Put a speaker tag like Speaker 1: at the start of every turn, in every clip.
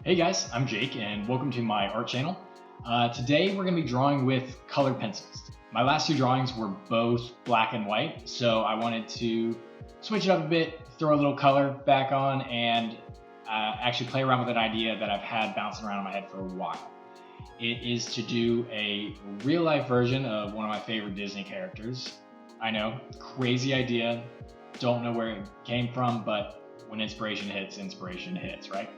Speaker 1: Hey guys, I'm Jake and welcome to my art channel. Today we're going to be drawing with colored pencils. My last two drawings were both black and white, so I wanted to switch it up a bit, throw a little color back on, and actually play around with an idea that I've had bouncing around in my head for a while. It is to do a real life version of one of my favorite Disney characters. I know, crazy idea, don't know where it came from, but when inspiration hits, right?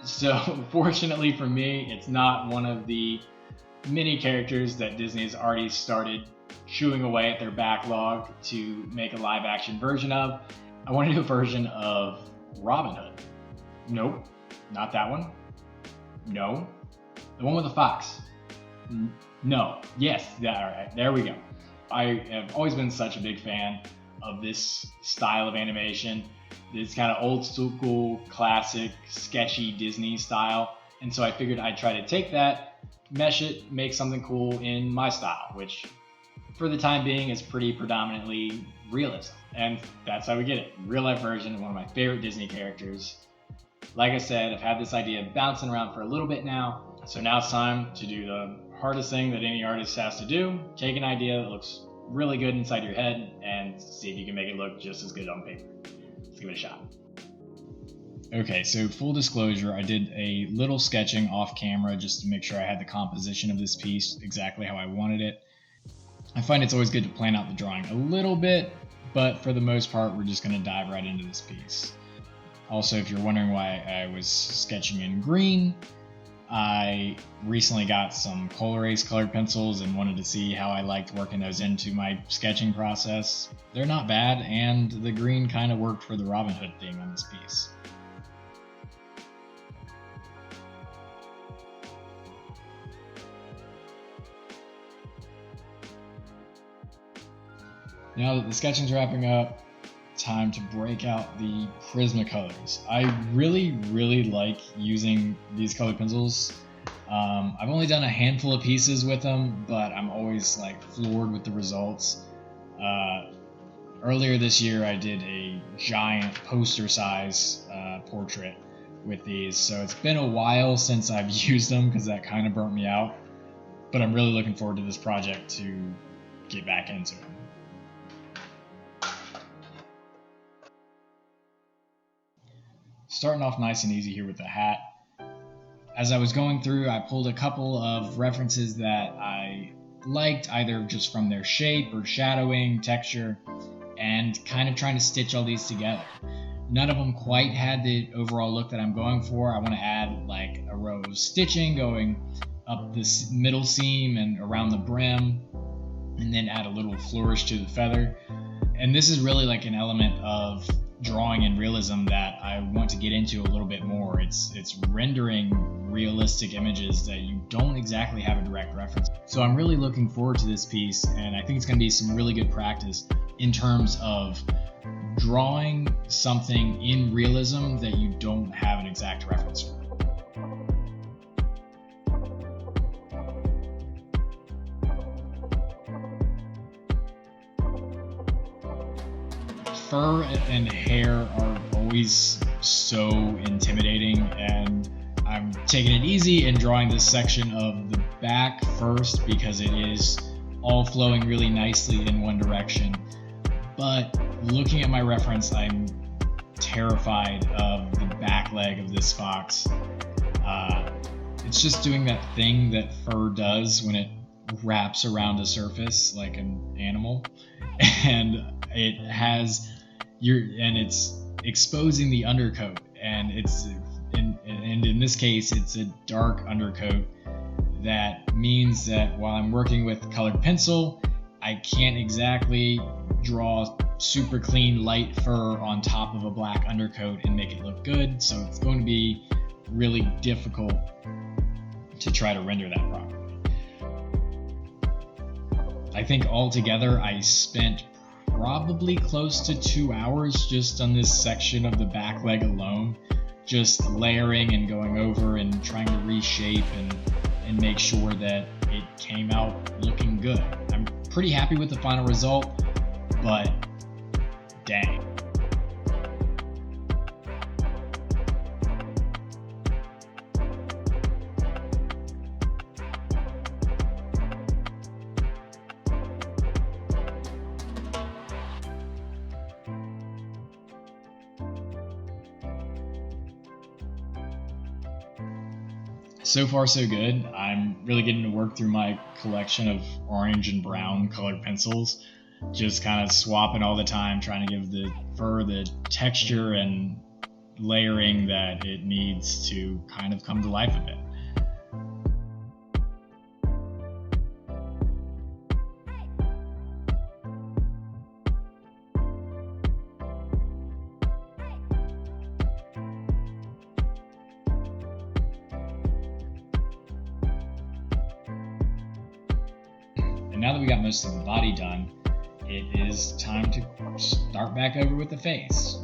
Speaker 1: So fortunately for me, it's not one of the many characters that Disney has already started chewing away at their backlog to make a live action version of. I want to do a version of Robin Hood. Nope, not that one. No, the one with the fox. No, yes, all right, there we go. I have always been such a big fan of this style of animation. This kind of old school, classic, sketchy Disney style. And so I figured I'd try to take that, mesh it, make something cool in my style, which for the time being is pretty predominantly realism. And that's how we get it. Real life version of one of my favorite Disney characters. Like I said, I've had this idea bouncing around for a little bit now. So now it's time to do the hardest thing that any artist has to do. Take an idea that looks really good inside your head and see if you can make it look just as good on paper. Let's give it a shot. Okay, so full disclosure, I did a little sketching off camera just to make sure I had the composition of this piece exactly how I wanted it. I find it's always good to plan out the drawing a little bit, but for the most part, we're just going to dive right into this piece. Also, if you're wondering why I was sketching in green, I recently got some Col-Erase colored pencils and wanted to see how I liked working those into my sketching process. They're not bad, and the green kind of worked for the Robin Hood theme on this piece. Now that the sketching's wrapping up, time to break out the Prismacolors. I really like using these colored pencils. I've only done a handful of pieces with them, but I'm always floored with the results. Earlier this year I did a giant poster size portrait with these, so it's been a while since I've used them because that kind of burnt me out, but I'm really looking forward to this project to get back into it. Starting off nice and easy here with the hat. As I was going through, I pulled a couple of references that I liked, either just from their shape or shadowing, texture, and kind of trying to stitch all these together. None of them quite had the overall look that I'm going for. I want to add a row of stitching going up this middle seam and around the brim, and then add a little flourish to the feather. And this is really an element of drawing and realism that I want to get into a little bit more. It's rendering realistic images that you don't exactly have a direct reference. So I'm really looking forward to this piece, and I think it's going to be some really good practice in terms of drawing something in realism that you don't have an exact reference for. Fur and hair are always so intimidating, and I'm taking it easy and drawing this section of the back first because it is all flowing really nicely in one direction. But looking at my reference, I'm terrified of the back leg of this fox. It's just doing that thing that fur does when it wraps around a surface like an animal, and it's exposing the undercoat, and in this case it's a dark undercoat. That means that while I'm working with colored pencil, I can't exactly draw super clean light fur on top of a black undercoat and make it look good, so it's going to be really difficult to try to render that properly. I think altogether I spent probably close to 2 hours just on this section of the back leg alone, just layering and going over and trying to reshape and make sure that it came out looking good. I'm pretty happy with the final result, but dang. So far so good. I'm really getting to work through my collection of orange and brown colored pencils, just kind of swapping all the time, trying to give the fur the texture and layering that it needs to kind of come to life a bit. And now that we got most of the body done, it is time to start back over with the face.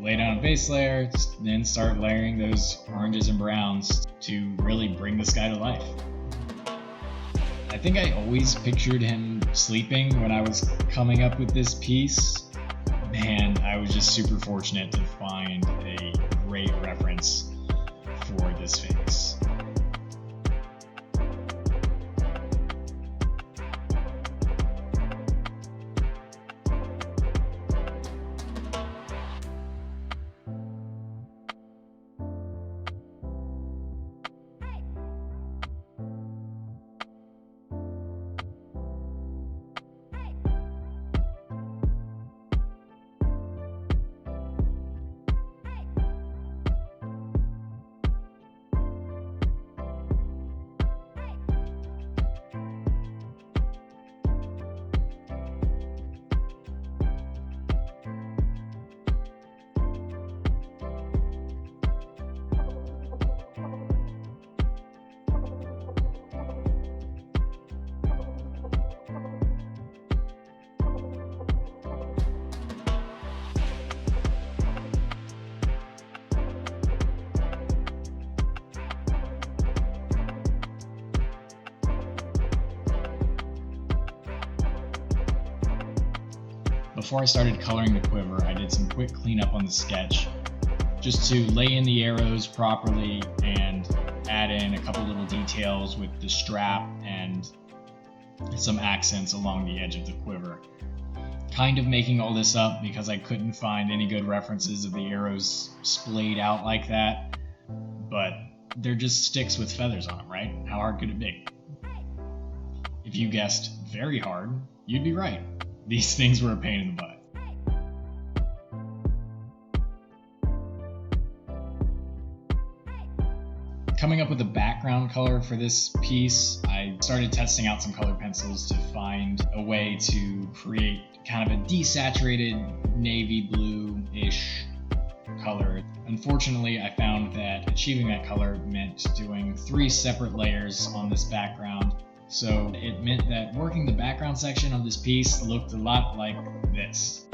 Speaker 1: Lay down a base layer, then start layering those oranges and browns to really bring this guy to life. I think I always pictured him sleeping when I was coming up with this piece. Man, I was just super fortunate to find a great reference for this face. Before I started coloring the quiver, I did some quick cleanup on the sketch just to lay in the arrows properly and add in a couple little details with the strap and some accents along the edge of the quiver. Kind of making all this up because I couldn't find any good references of the arrows splayed out like that, but they're just sticks with feathers on them, right? How hard could it be? If you guessed very hard, you'd be right. These things were a pain in the butt. Coming up with a background color for this piece, I started testing out some colored pencils to find a way to create kind of a desaturated navy blue-ish color. Unfortunately, I found that achieving that color meant doing 3 separate layers on this background. So it meant that working the background section of this piece looked a lot like this.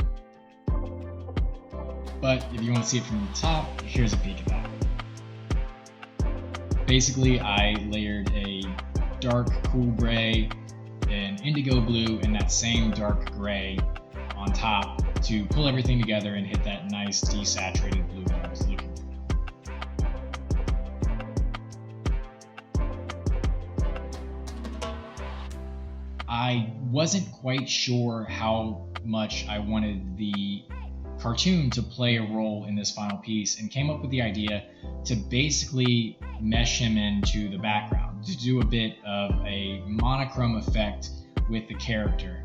Speaker 1: But if you want to see it from the top, here's a peek at that. Basically, I layered a dark cool gray, an indigo blue, and that same dark gray on top to pull everything together and hit that nice desaturated blue that I was looking for. I wasn't quite sure how much I wanted the cartoon to play a role in this final piece and came up with the idea to basically mesh him into the background, to do a bit of a monochrome effect with the character.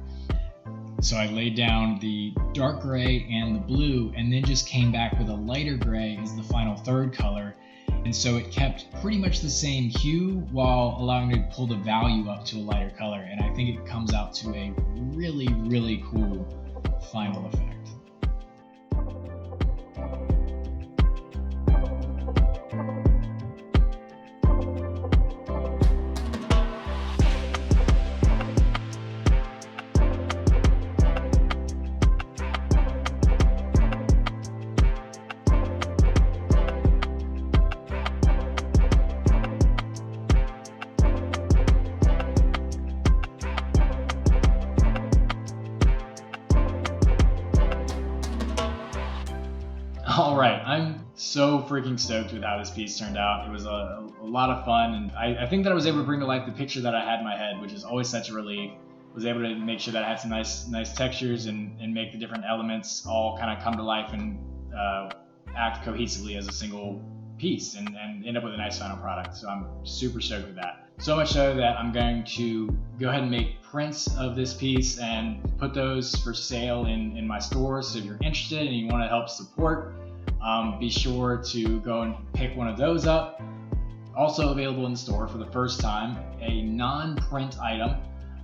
Speaker 1: So I laid down the dark gray and the blue and then just came back with a lighter gray as the final third color. And so it kept pretty much the same hue while allowing me to pull the value up to a lighter color. And I think it comes out to a really, really cool final effect. Alright, I'm so freaking stoked with how this piece turned out. It was a lot of fun, and I think that I was able to bring to life the picture that I had in my head, which is always such a relief. Was able to make sure that I had some nice textures and make the different elements all kind of come to life and act cohesively as a single piece and end up with a nice final product. So I'm super stoked with that. So much so that I'm going to go ahead and make prints of this piece and put those for sale in my store. So if you're interested and you want to help support, be sure to go and pick one of those up. Also available in the store for the first time, a non-print item.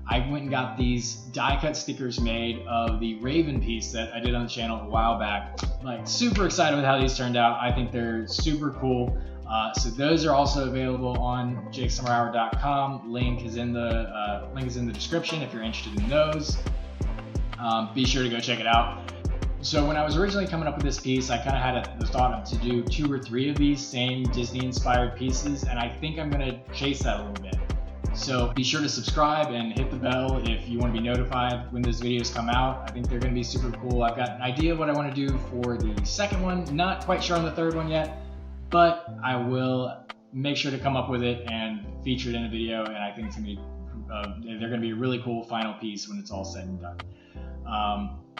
Speaker 1: I went and got these die cut stickers made of the Raven piece that I did on the channel a while back. Like, super excited with how these turned out. I think they're super cool. So those are also available on jakesummerour.com. Link is in the description if you're interested in those. Be sure to go check it out. So when I was originally coming up with this piece, I kind of had the thought to do 2 or 3 of these same Disney-inspired pieces, and I think I'm going to chase that a little bit. So be sure to subscribe and hit the bell if you want to be notified when those videos come out. I think they're going to be super cool. I've got an idea of what I want to do for the second one. Not quite sure on the third one yet, but I will make sure to come up with it and feature it in a video, and I think it's going to be, they're going to be a really cool final piece when it's all said and done.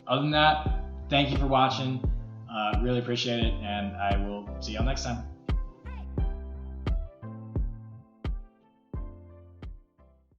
Speaker 1: Other than that, thank you for watching. Really appreciate it, and I will see y'all next time.